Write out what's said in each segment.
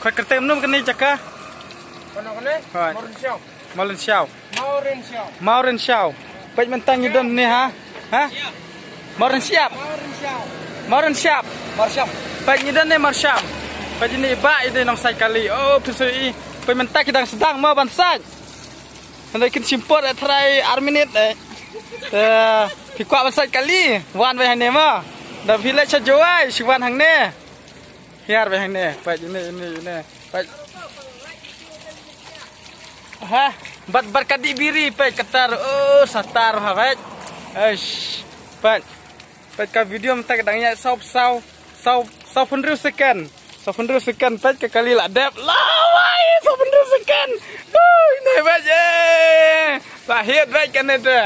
Kau kertem num kene jaka. Kono kene? Mauren Xiao. Mauren Xiao. Baik mentang yudon ni ha? Ha? Mauren siap. Mauren siap. Baik yudon ni Marsyam. Baik ni ba ini nong sai kali. Oh, pisui. Baik mentang kita sedang mau bansai. Hendak kita simport try arminit Pikwa bansai kali. Wan baik ni ma. Dah village sajuai siwan hang ni. Hiar baik ni. Baik ini. Baik. Ha, bat kadi biri baik ketar. Oh, satar ha baik. Eish. Baik ka video mentak dangnya sau 15 second. 15 second baik ke kali lah dep. Lawai 15 second. Ini baik je. Lahir baik kan itu.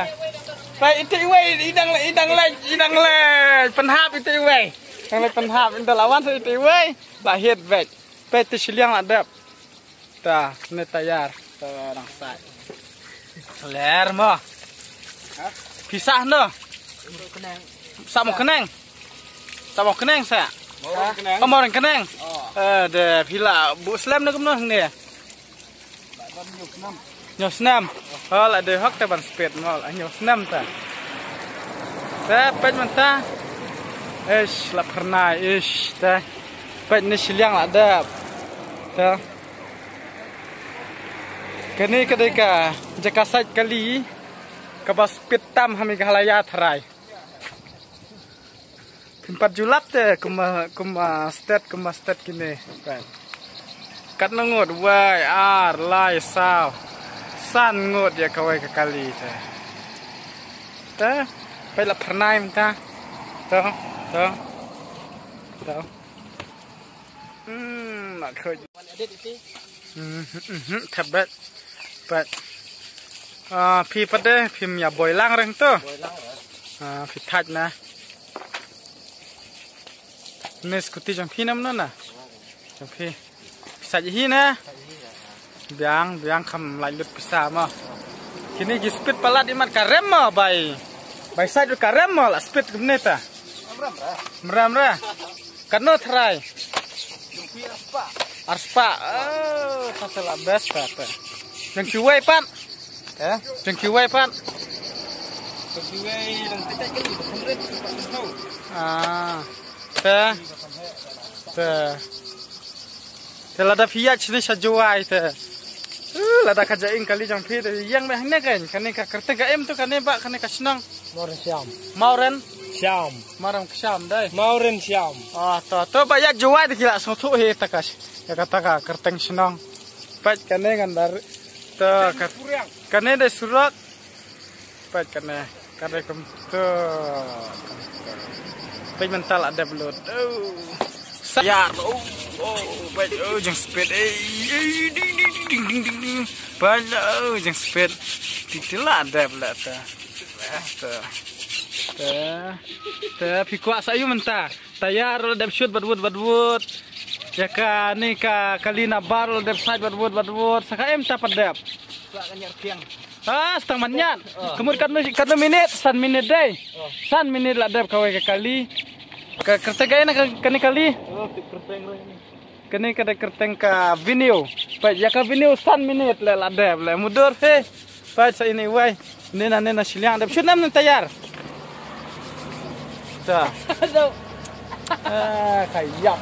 Baik itu wei idang lek. Penhap itu wei. Yang lek penhap itu lawan itu wei. Lahir baik. Baik itu siliang lah dep. Dah, ini tayar. Orang sai. Ler mo. Pisah no. Sama keneng saya. Mau orang keneng. De pila bu slam no kemno ni. Nyosnam. Oh, la de hok te ban spet mo, nyosnam ta. Ta pet menta. Ish la pernah ish ta. Pet ni siliang la dap. Ta. Kini ketika jaka sait kali kabas pitam hami galaya tharai. 4 julap te kuma state kini kan. Kat ngut wai ar lai sao. San ngut ya kawai ke kali te. Te pai la pernai mta. To. Nak khoj. Thabat. But pi pada pim ya boy lang reng tu. Pi touch na. Nes kuti jam pi nam na. Jam pi. Bisa je hi na. Biang kam lai lut bisa ma. Kini gi speed palat imat karem ma bai. Bai side karem ma la speed kemne ta. Meram ra. Kano try. Arspa. Oh, pasal best ta. Jeng kiwai pan. Jeng kiwai pan. Kiwai dan titik kali 100 tahu. Lada fiat sini sajuai te. Lada kajain kali jang pi yang meh ne kan. Kane ka kerte ga em tu kane ba kane ka senang. Mauren Syam dai. Mauren Syam. To ba ya juai de kila so tu he takas. Ya kata ka kerteng senang. Pat kane kan dar to kane de surat. Pat kane kum to. Baik mental ada belut. Saya baik jeng speed ding banyak jeng speed ditilah ada belut pikwa sayu mentah tayar dap shoot badwud ya ka ni ka kalina bar dap side badwud saka em ta padap setengah manyan kemudian kan minit 1 minit deh 1 minit lah dap kawai ke kali ke kerteng kani kali kani kada kerteng ka video baik ya ka video 1 minit lah dap lah mudur he baik sa ini wai nena siliang dap shoot nam tayar ta kayak